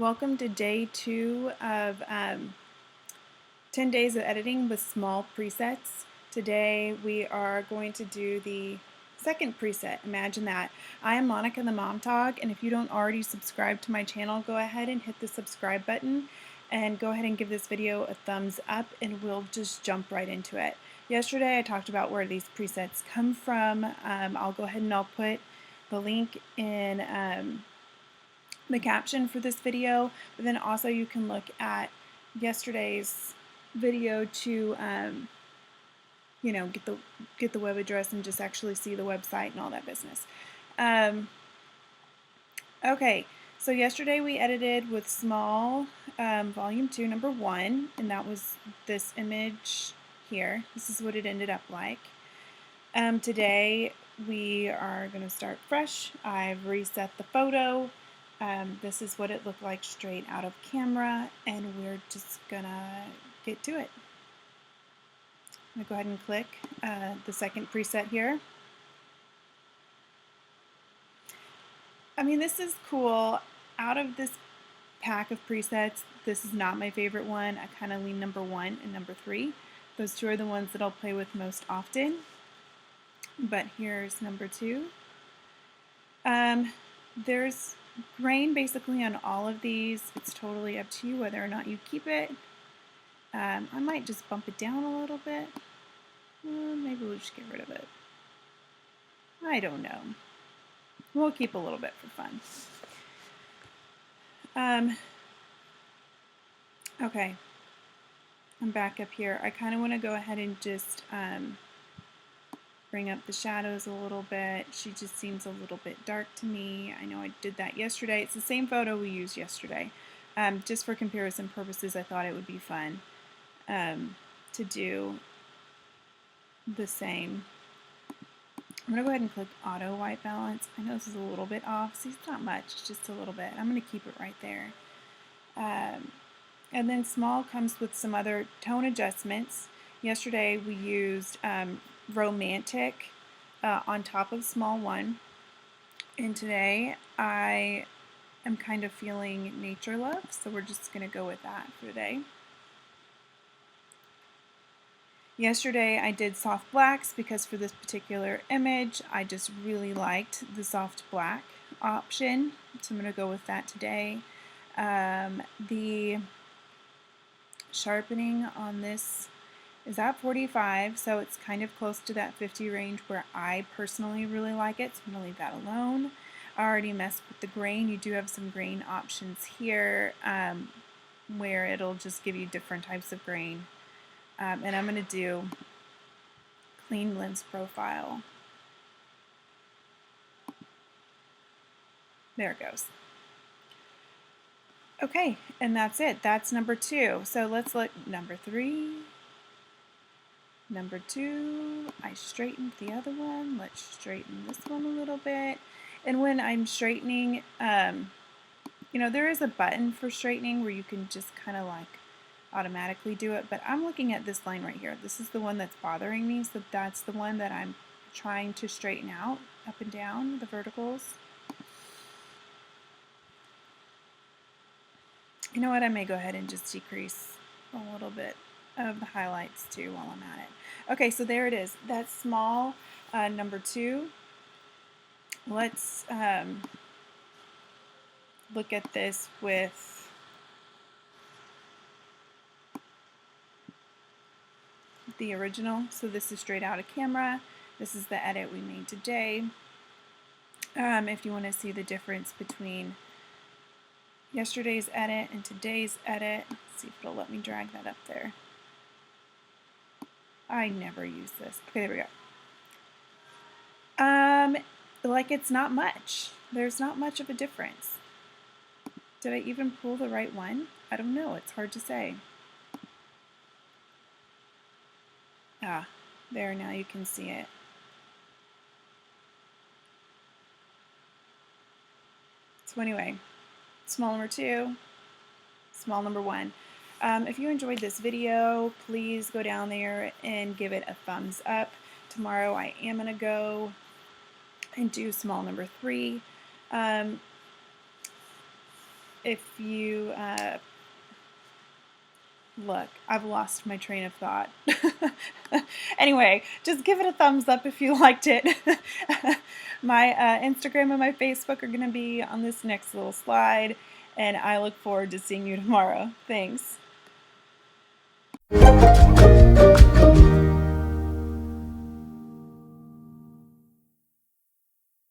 Welcome to day 2 of 10 days of editing with small presets. Today we are going to do the second preset. Imagine that. I am Monica the Mom Dog, and if you don't already subscribe to my channel, go ahead and hit the subscribe button and go ahead and give this video a thumbs up, and we'll just jump right into it. Yesterday I talked about where these presets come from. I'll go ahead and I'll put the link in the caption for this video, but then also you can look at yesterday's video to get the web address and just actually see the website and all that business. Okay, so yesterday we edited with Smal volume 2 number 1, and that was this image here. This is what it ended up like. Today we are going to start fresh. I've reset the photo. This is what it looked like straight out of camera, and we're just gonna get to it. I'm gonna go ahead and click the second preset here. I mean, this is cool. Out of this pack of presets, this is not my favorite one. I kind of lean number 1 and number 3. Those two are the ones that I'll play with most often. But here's number 2. There's grain basically on all of these. It's totally up to you whether or not you keep it. I might just bump it down a little bit. Maybe we'll just get rid of it. I don't know. We'll keep a little bit for fun. Okay, I'm back up here. I kind of want to go ahead and just bring up the shadows a little bit. She just seems a little bit dark to me. I know I did that yesterday. It's the same photo we used yesterday. Just for comparison purposes, I thought it would be fun to do the same. I'm going to go ahead and click Auto White Balance. I know this is a little bit off. See, it's not much, it's just a little bit. I'm going to keep it right there. And then Smal comes with some other tone adjustments. Yesterday we used Romantic on top of Smal 1, and today I am kind of feeling Nature Love, so we're just going to go with that for today. Yesterday I did soft blacks because for this particular image I just really liked the soft black option, so I'm going to go with that today. The sharpening on this is at 45, so it's kind of close to that 50 range where I personally really like it, so I'm going to leave that alone. I already messed with the grain. You do have some grain options here where it'll just give you different types of grain. And I'm going to do clean lens profile. There it goes. Okay, and that's it. That's number 2. So let's look number 3. Number 2, I straightened the other one. Let's straighten this one a little bit. And when I'm straightening, there is a button for straightening where you can just kind of like automatically do it, but I'm looking at this line right here. This is the one that's bothering me, so that's the one that I'm trying to straighten out, up and down, the verticals. You know what, I may go ahead and just decrease a little bit of the highlights too while I'm at it. Okay, so there it is. That's Smal number 2. Let's look at this with the original. So this is straight out of camera. This is the edit we made today. If you want to see the difference between yesterday's edit and today's edit, let's see if it'll let me drag that up there. I never use this. Okay, there we go. Like it's not much. There's not much of a difference. Did I even pull the right one? I don't know. It's hard to say. Ah, there, now you can see it. So anyway, Smal number 2, Smal number 1. If you enjoyed this video, please go down there and give it a thumbs up. Tomorrow I am going to go and do Smal number 3. if you look, I've lost my train of thought. Anyway, just give it a thumbs up if you liked it. My Instagram and my Facebook are going to be on this next little slide, and I look forward to seeing you tomorrow. Thanks.